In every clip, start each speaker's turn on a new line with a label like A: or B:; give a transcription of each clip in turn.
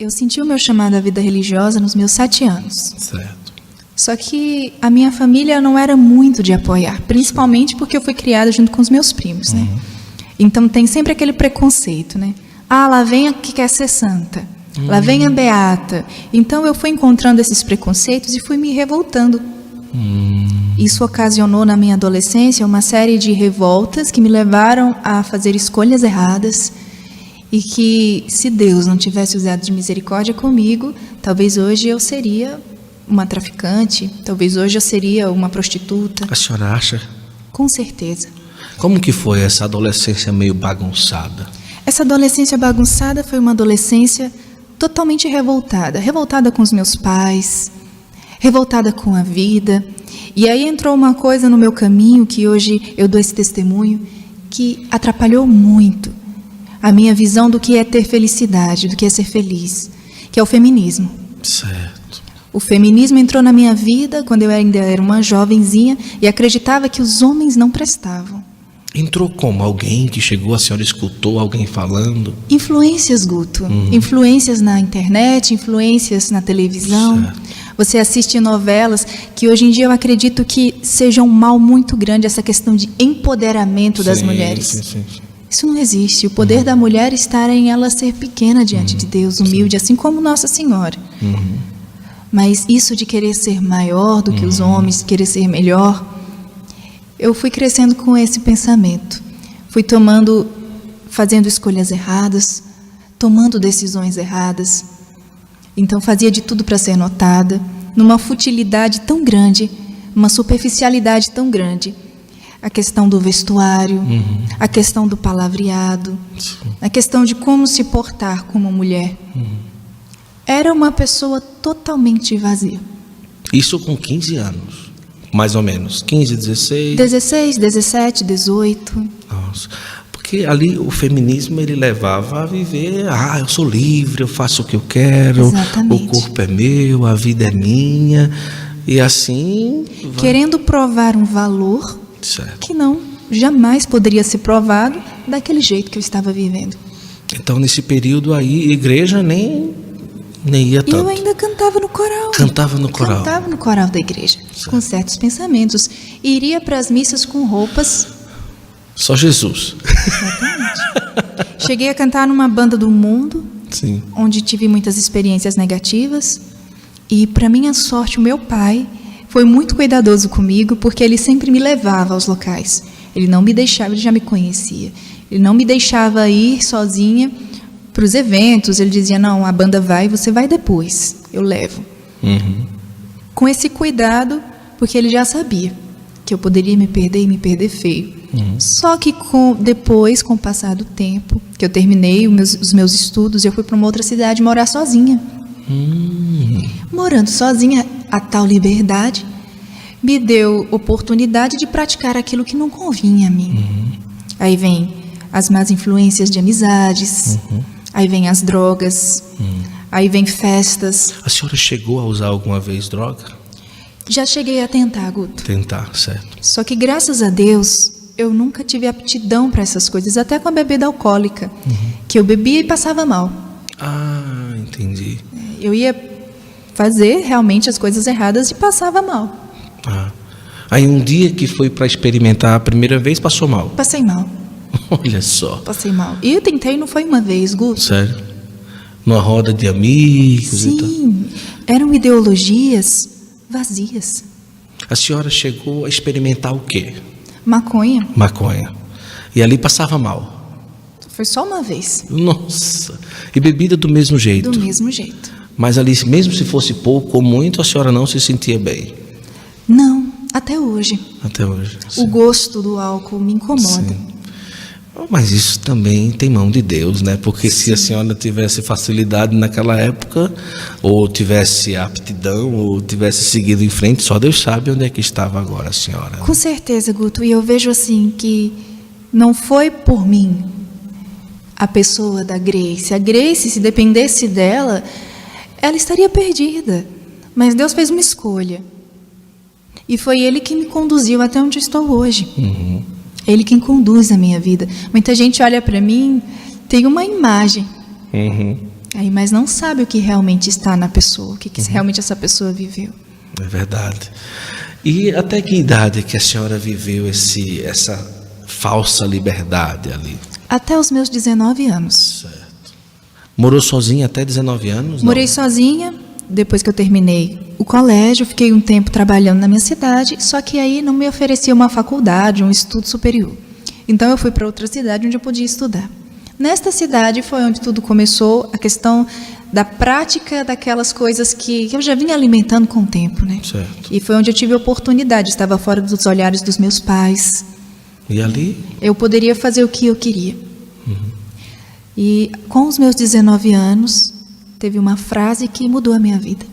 A: Eu senti o meu chamado à vida religiosa nos meus 7 anos.
B: Certo.
A: Só que a minha família não era muito de apoiar, principalmente porque eu fui criada junto com os meus primos, né? Então tem sempre aquele preconceito, né? Ah, lá vem a que quer ser santa. Lá vem a beata. Então eu fui encontrando esses preconceitos e fui me revoltando. Isso ocasionou na minha adolescência uma série de revoltas que me levaram a fazer escolhas erradas e que, se Deus não tivesse usado de misericórdia comigo, talvez hoje eu seria uma traficante, talvez hoje eu seria uma prostituta.
B: A senhora acha?
A: Com certeza.
B: Como que foi essa adolescência meio bagunçada?
A: Essa adolescência bagunçada foi uma adolescência totalmente revoltada. Revoltada com os meus pais, revoltada com a vida. E aí entrou uma coisa no meu caminho, que hoje eu dou esse testemunho, que atrapalhou muito a minha visão do que é ter felicidade, do que é ser feliz, que é o feminismo.
B: Certo.
A: O feminismo entrou na minha vida quando eu ainda era uma jovenzinha e acreditava que os homens não prestavam.
B: Entrou como? Alguém que chegou, a senhora escutou alguém falando?
A: Influências, Guto. Influências na internet, influências na televisão.
B: Certo.
A: Você assiste novelas que hoje em dia eu acredito que seja um mal muito grande essa questão de empoderamento das mulheres.
B: Sim.
A: Isso não existe. O poder da mulher está em ela ser pequena diante de Deus, humilde, assim como Nossa Senhora. Mas isso de querer ser maior do que os homens, querer ser melhor, eu fui crescendo com esse pensamento. Fui fazendo escolhas erradas, tomando decisões erradas. Então fazia de tudo para ser notada, numa futilidade tão grande, uma superficialidade tão grande. A questão do vestuário, a questão do palavreado, a questão de como se portar como mulher. Era uma pessoa totalmente vazia.
B: Isso com 15 anos, mais ou menos. 15, 16?
A: 16, 17, 18.
B: Nossa. Porque ali o feminismo ele levava a viver, eu sou livre, eu faço o que eu quero,
A: Exatamente.
B: o corpo é meu, a vida é minha, e assim...
A: Querendo provar um valor
B: Certo.
A: que jamais poderia ser provado daquele jeito que eu estava vivendo.
B: Então nesse período aí, igreja nem ia tanto.
A: E eu ainda cantava no coral.
B: Cantava no coral.
A: Cantava no coral da igreja, com certos pensamentos. E iria para as missas com roupas.
B: Só Jesus.
A: Exatamente. Cheguei a cantar numa banda do mundo,
B: Sim.
A: onde tive muitas experiências negativas. E, para minha sorte, o meu pai foi muito cuidadoso comigo, porque ele sempre me levava aos locais. Ele não me deixava, ele já me conhecia. Ele não me deixava ir sozinha para os eventos. Ele dizia, não, a banda vai, você vai depois, eu levo. Com esse cuidado, porque ele já sabia que eu poderia me perder e me perder feio. Só que depois, com o passar do tempo, que eu terminei os meus estudos, eu fui para uma outra cidade morar sozinha. Morando sozinha, a tal liberdade me deu oportunidade de praticar aquilo que não convinha a mim. Aí vem as más influências de amizades, aí vem as drogas, aí vem festas.
B: A senhora chegou a usar alguma vez droga?
A: Já cheguei a tentar, Guto.
B: Tentar, certo.
A: Só que, graças a Deus, eu nunca tive aptidão para essas coisas, até com a bebida alcoólica, que eu bebia e passava mal.
B: Ah, entendi.
A: Eu ia fazer realmente as coisas erradas e passava mal.
B: Aí um dia que foi para experimentar a primeira vez, passou mal.
A: Passei mal.
B: Olha só.
A: Passei mal. E eu tentei, não foi uma vez, Guto.
B: Sério? Numa roda de amigos e tal?
A: Sim, eram ideologias vazias.
B: A senhora chegou a experimentar o quê?
A: Maconha.
B: Maconha. E ali passava mal.
A: Foi só uma vez.
B: Nossa. E bebida do mesmo jeito?
A: Do mesmo jeito.
B: Mas ali, mesmo se fosse pouco ou muito, a senhora não se sentia bem?
A: Não, até hoje.
B: Até hoje.
A: O gosto do álcool me incomoda.
B: Sim. Mas isso também tem mão de Deus, né? Porque se a senhora tivesse facilidade naquela época, ou tivesse aptidão, ou tivesse seguido em frente, só Deus sabe onde é que estava agora a senhora.
A: Com certeza, Guto. E eu vejo assim que não foi por mim a pessoa da Grace. A Grace, se dependesse dela, ela estaria perdida. Mas Deus fez uma escolha. E foi Ele que me conduziu até onde estou hoje. Ele quem conduz a minha vida. Muita gente olha para mim, tem uma imagem. Aí, mas não sabe o que realmente está na pessoa, o que realmente essa pessoa viveu.
B: É verdade. E até que idade que a senhora viveu essa falsa liberdade ali?
A: Até os meus 19 anos.
B: Certo. Morou sozinha até 19 anos?
A: Morei sozinha, depois que eu terminei o colégio, fiquei um tempo trabalhando na minha cidade, só que aí não me oferecia uma faculdade, um estudo superior. Então eu fui para outra cidade onde eu podia estudar. Nesta cidade foi onde tudo começou, a questão da prática daquelas coisas que eu já vinha alimentando com o tempo, né?
B: Certo.
A: E foi onde eu tive a oportunidade, estava fora dos olhares dos meus pais.
B: E ali?
A: Eu poderia fazer o que eu queria. E com os meus 19 anos, teve uma frase que mudou a minha vida.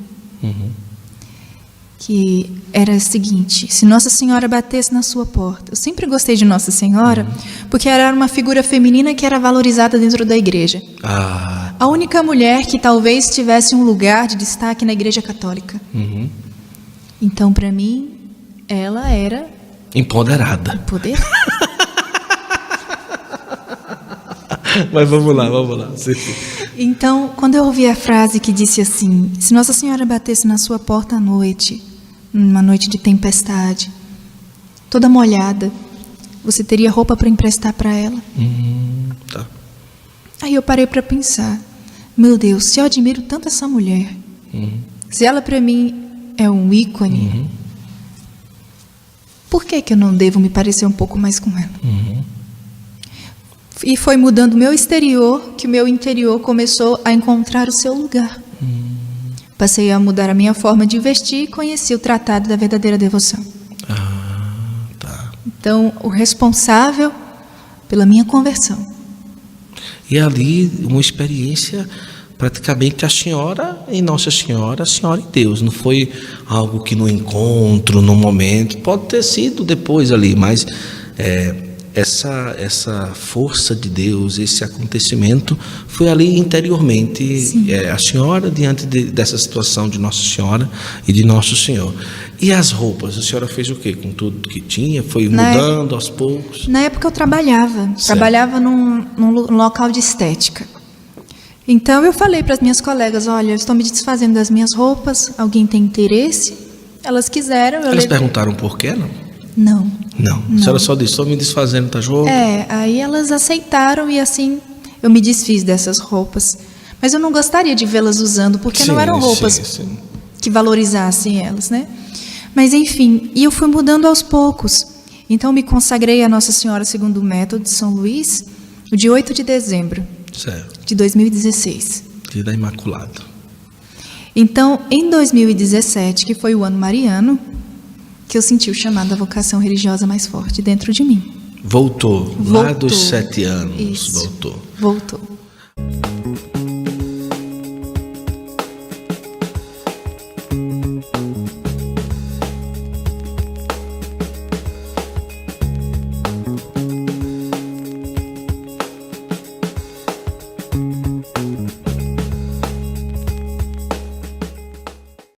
A: Que era a seguinte: se Nossa Senhora batesse na sua porta. Eu sempre gostei de Nossa Senhora, porque ela era uma figura feminina que era valorizada dentro da igreja. A única mulher que talvez tivesse um lugar de destaque na igreja católica. Então, para mim, ela era
B: empoderada.
A: Poder?
B: Mas vamos lá. Sim.
A: Então, quando eu ouvi a frase que disse assim: se Nossa Senhora batesse na sua porta à noite, numa noite de tempestade, toda molhada, você teria roupa para emprestar para ela?
B: Tá.
A: Aí eu parei para pensar: meu Deus, se eu admiro tanto essa mulher, se ela para mim é um ícone, por que eu não devo me parecer um pouco mais com ela? E foi mudando o meu exterior que o meu interior começou a encontrar o seu lugar. Passei a mudar a minha forma de vestir e conheci o tratado da verdadeira devoção.
B: Tá.
A: Então, o responsável pela minha conversão.
B: E ali, uma experiência praticamente a senhora em Nossa Senhora, a senhora em Deus. Não foi algo que no encontro, no momento, pode ter sido depois ali, mas essa força de Deus, esse acontecimento foi ali interiormente. A senhora diante dessa situação de Nossa Senhora e de Nosso Senhor. E as roupas, a senhora fez o quê com tudo que tinha? Foi mudando aos poucos?
A: Na época eu trabalhava num local de estética. Então eu falei para as minhas colegas: olha, eu estou me desfazendo das minhas roupas, alguém tem interesse? Elas quiseram.
B: Elas perguntaram por quê, não?
A: Não.
B: A senhora só disse: estou me desfazendo das roupas?
A: Aí elas aceitaram e assim eu me desfiz dessas roupas. Mas eu não gostaria de vê-las usando, porque não eram roupas que valorizassem elas, né? Mas enfim, e eu fui mudando aos poucos. Então me consagrei a Nossa Senhora segundo o método de São Luís, no dia 8 de dezembro de 2016.
B: Dia da Imaculada.
A: Então, em 2017, que foi o ano mariano, que eu senti o chamado da vocação religiosa mais forte dentro de mim.
B: Voltou. Lá dos 7 anos.
A: Isso.
B: Voltou.